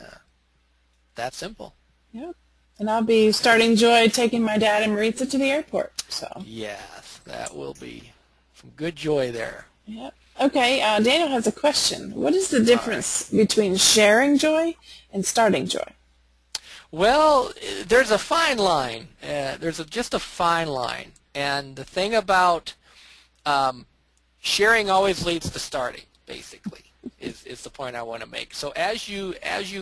that's simple. Yep. And I'll be starting joy taking my dad and Maritza to the airport. So. Yes, that will be some good joy there. Yep. Okay, Daniel has a question. What is the difference between sharing joy and starting joy? Well, there's a fine line. Just a fine line. And the thing about sharing always leads to starting, basically, is the point I want to make. So as you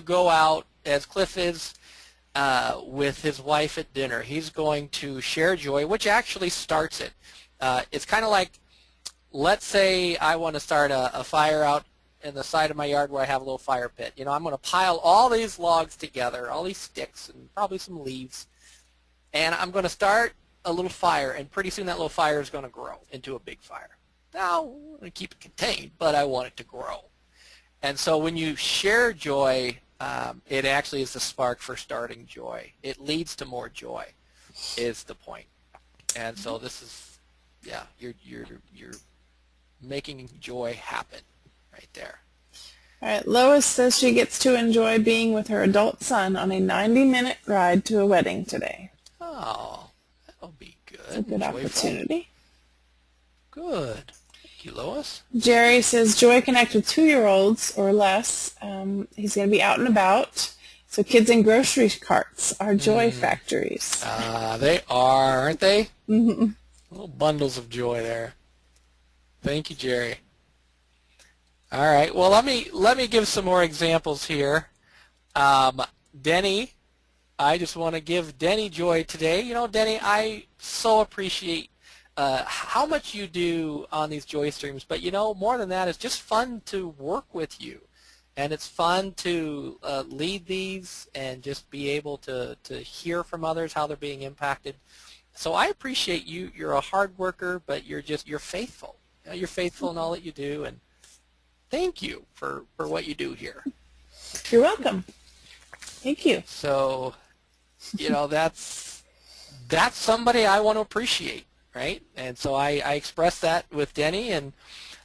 go out, as Cliff is with his wife at dinner, he's going to share joy, which actually starts it. It's kind of like, let's say I want to start a fire out in the side of my yard where I have a little fire pit. You know, I'm going to pile all these logs together, all these sticks and probably some leaves, and I'm going to start a little fire, and pretty soon that little fire is going to grow into a big fire. Now, I'm going to keep it contained, but I want it to grow. And so when you share joy, it actually is the spark for starting joy. It leads to more joy, is the point. And so this is, yeah, you're making joy happen right there. All right, Lois says she gets to enjoy being with her adult son on a 90-minute ride to a wedding today. Oh, that'll be good. It's a good opportunity. Good. Thank you, Lois. Jerry says joy connect with 2-year-olds or less. He's going to be out and about. So kids in grocery carts are joy factories. They are, aren't they? Mm-hmm. Little bundles of joy there. Thank you, Jerry. All right. Well, let me give some more examples here. Denny, I just want to give Denny joy today. You know, Denny, I so appreciate how much you do on these joy streams. But, you know, more than that, it's just fun to work with you. And it's fun to lead these and just be able to hear from others how they're being impacted. So I appreciate you. You're a hard worker, but you're faithful. You know, you're faithful in all that you do, and thank you for what you do here. You're welcome. Thank you. So, you know, that's somebody I want to appreciate, right? And so I express that with Denny, and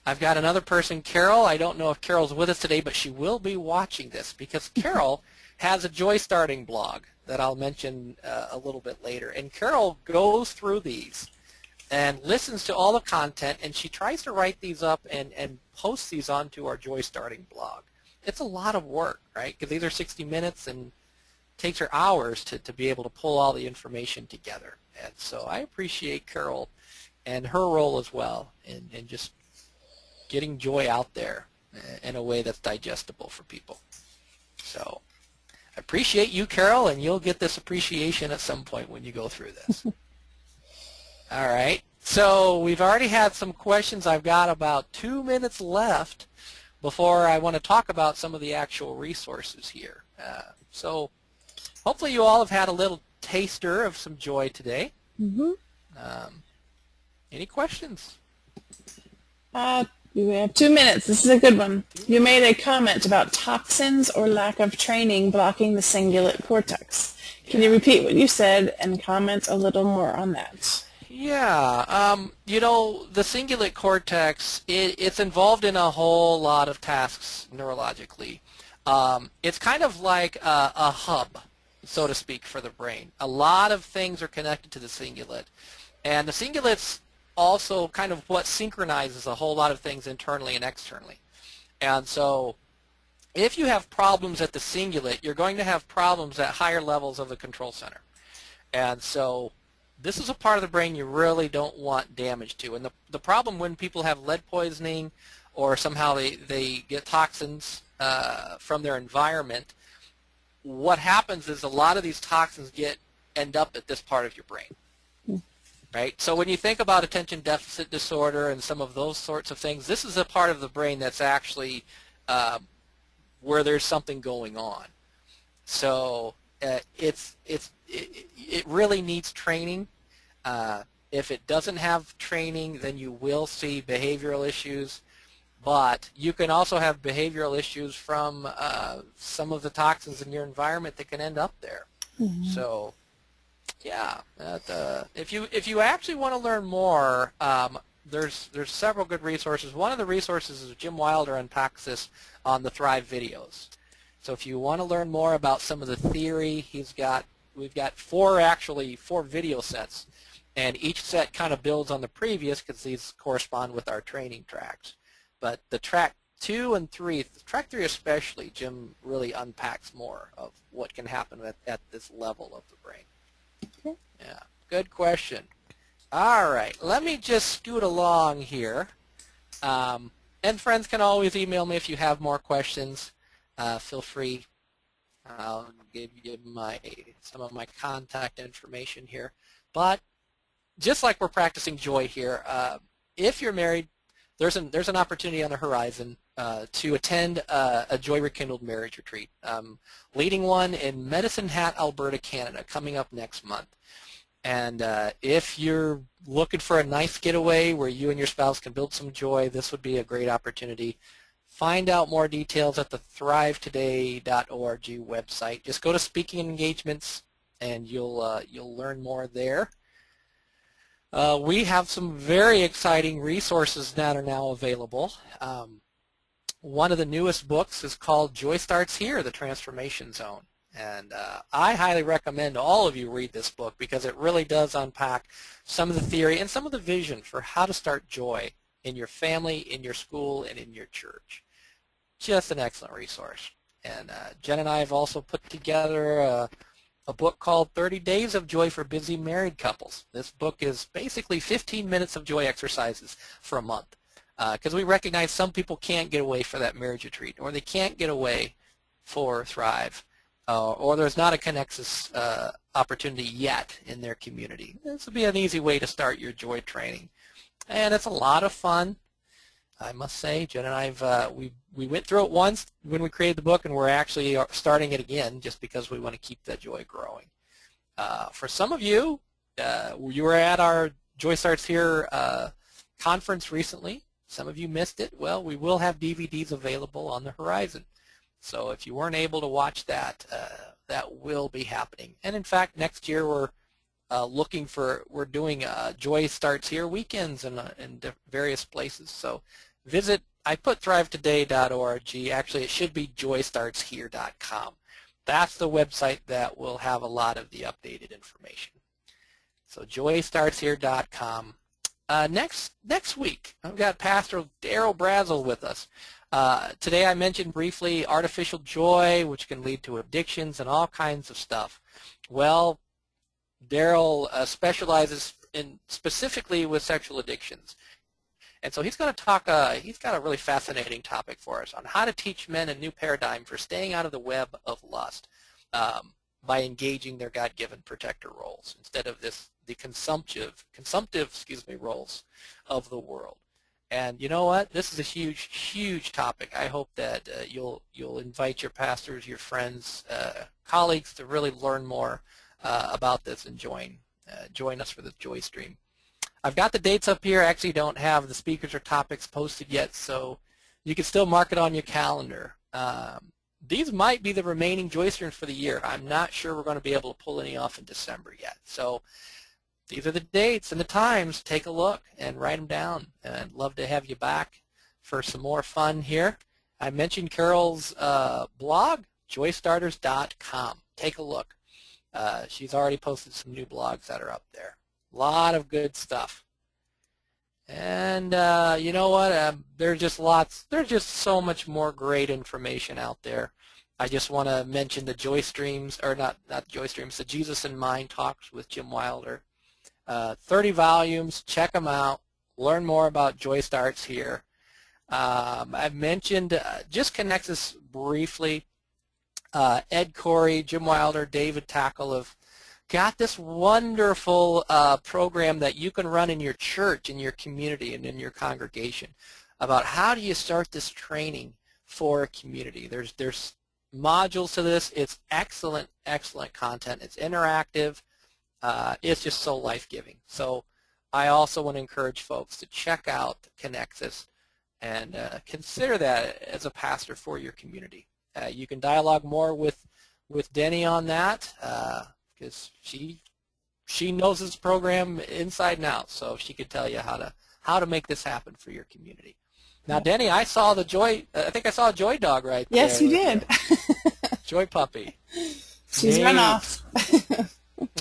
I've got another person, Carol. I don't know if Carol's with us today, but she will be watching this because Carol has a joy starting blog that I'll mention a little bit later. And Carol goes through these and listens to all the content, and she tries to write these up and post these onto our joy starting blog. It's a lot of work, right? Because these are 60 minutes and it takes her hours to be able to pull all the information together. And so I appreciate Carol and her role as well in just getting joy out there in a way that's digestible for people. So I appreciate you, Carol, and you'll get this appreciation at some point when you go through this. All right. So we've already had some questions. I've got about 2 minutes left before I want to talk about some of the actual resources here. So hopefully you all have had a little taster of some joy today. Any questions? We have 2 minutes. This is a good one. You made a comment about toxins or lack of training blocking the cingulate cortex. Can you repeat what you said and comment a little more on that? Yeah, you know, the cingulate cortex, it's involved in a whole lot of tasks neurologically. It's kind of like a hub, so to speak, for the brain. A lot of things are connected to the cingulate. And the cingulate's also kind of what synchronizes a whole lot of things internally and externally. And so if you have problems at the cingulate, you're going to have problems at higher levels of the control center. And so this is a part of the brain you really don't want damage to. And the problem when people have lead poisoning or somehow they get toxins from their environment, what happens is a lot of these toxins end up at this part of your brain. Right? So when you think about attention deficit disorder and some of those sorts of things, this is a part of the brain that's actually where there's something going on. So it really needs training. If it doesn't have training, then you will see behavioral issues. But you can also have behavioral issues from some of the toxins in your environment that can end up there. So, yeah, if you actually want to learn more, there's several good resources. One of the resources is Jim Wilder unpacks this on the Thrive videos. So if you want to learn more about some of the theory, we've got four video sets, and each set kind of builds on the previous because these correspond with our training tracks. But the track 2 and 3, track 3 especially, Jim really unpacks more of what can happen at this level of the brain. Okay. Yeah, good question. All right, let me just scoot along here. And friends can always email me if you have more questions. Feel free. I'll give you some of my contact information here. But just like we're practicing joy here, if you're married, there's an opportunity on the horizon to attend a Joy Rekindled Marriage Retreat. Leading one in Medicine Hat, Alberta, Canada, coming up next month. And if you're looking for a nice getaway where you and your spouse can build some joy, this would be a great opportunity. Find out more details at the thrivetoday.org website. Just go to Speaking Engagements, and you'll learn more there. We have some very exciting resources that are now available. One of the newest books is called Joy Starts Here, The Transformation Zone. And I highly recommend all of you read this book because it really does unpack some of the theory and some of the vision for how to start joy in your family, in your school, and in your church. Just an excellent resource. And Jen and I have also put together a book called 30 Days of Joy for Busy Married Couples. This book is basically 15 minutes of joy exercises for a month because we recognize some people can't get away for that marriage retreat, or they can't get away for Thrive, or there's not a Connexus opportunity yet in their community. This would be an easy way to start your joy training. And it's a lot of fun, I must say. Jen and I, we went through it once when we created the book, and we're actually starting it again just because we want to keep that joy growing. For some of you, you were at our Joy Starts Here conference recently. Some of you missed it. Well, we will have DVDs available on the horizon. So if you weren't able to watch that, that will be happening. And in fact, next year we're doing Joy Starts Here weekends in various places. So visit, I put thrivetoday.org. Actually, it should be joystartshere.com. That's the website that will have a lot of the updated information. So joystartshere.com. Next week, I've got Pastor Daryl Brazel with us. Today I mentioned briefly artificial joy, which can lead to addictions and all kinds of stuff. Well, Daryl specializes and specifically with sexual addictions. And so he's going to talk, he's got a really fascinating topic for us on how to teach men a new paradigm for staying out of the web of lust by engaging their God-given protector roles instead of the consumptive roles of the world. And you know what? This is a huge, huge topic. I hope that you'll invite your pastors, your friends, colleagues to really learn more about this and join us for the Joy Stream. I've got the dates up here. I actually don't have the speakers or topics posted yet, so you can still mark it on your calendar. These might be the remaining Joy Streams for the year. I'm not sure we're going to be able to pull any off in December yet. So these are the dates and the times. Take a look and write them down. I'd love to have you back for some more fun here. I mentioned Carol's blog, joystarters.com. Take a look. She's already posted some new blogs that are up there. A lot of good stuff. And you know what? There's just so much more great information out there. I just want to mention the Joy Streams, or not Joy Streams, the Jesus in Mind Talks with Jim Wilder. 30 volumes. Check them out. Learn more about Joy Starts here. I've mentioned, just connects us briefly, Ed Corey, Jim Wilder, David Tackle have got this wonderful program that you can run in your church, in your community, and in your congregation about how do you start this training for a community. There's modules to this. It's excellent, excellent content. It's interactive. It's just so life-giving. So I also want to encourage folks to check out Connexus and consider that as a pastor for your community. You can dialogue more with Denny on that because she knows this program inside and out, so she could tell you how to make this happen for your community. Now, Denny, I saw the Joy. I think I saw a Joy dog right there. Yes, you did. Joy puppy. She's run off.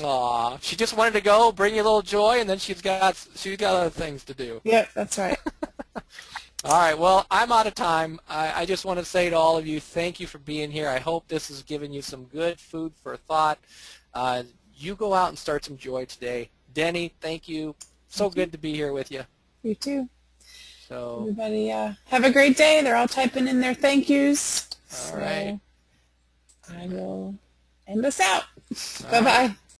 Aw, she just wanted to go bring you a little joy, and then she's got other things to do. Yep, that's right. All right, well, I'm out of time. I just want to say to all of you, thank you for being here. I hope this has given you some good food for thought. You go out and start some joy today. Denny, thank you. So good to be here with you. You too. So everybody, have a great day. They're all typing in their thank yous. All right. I will end us out. Bye-bye.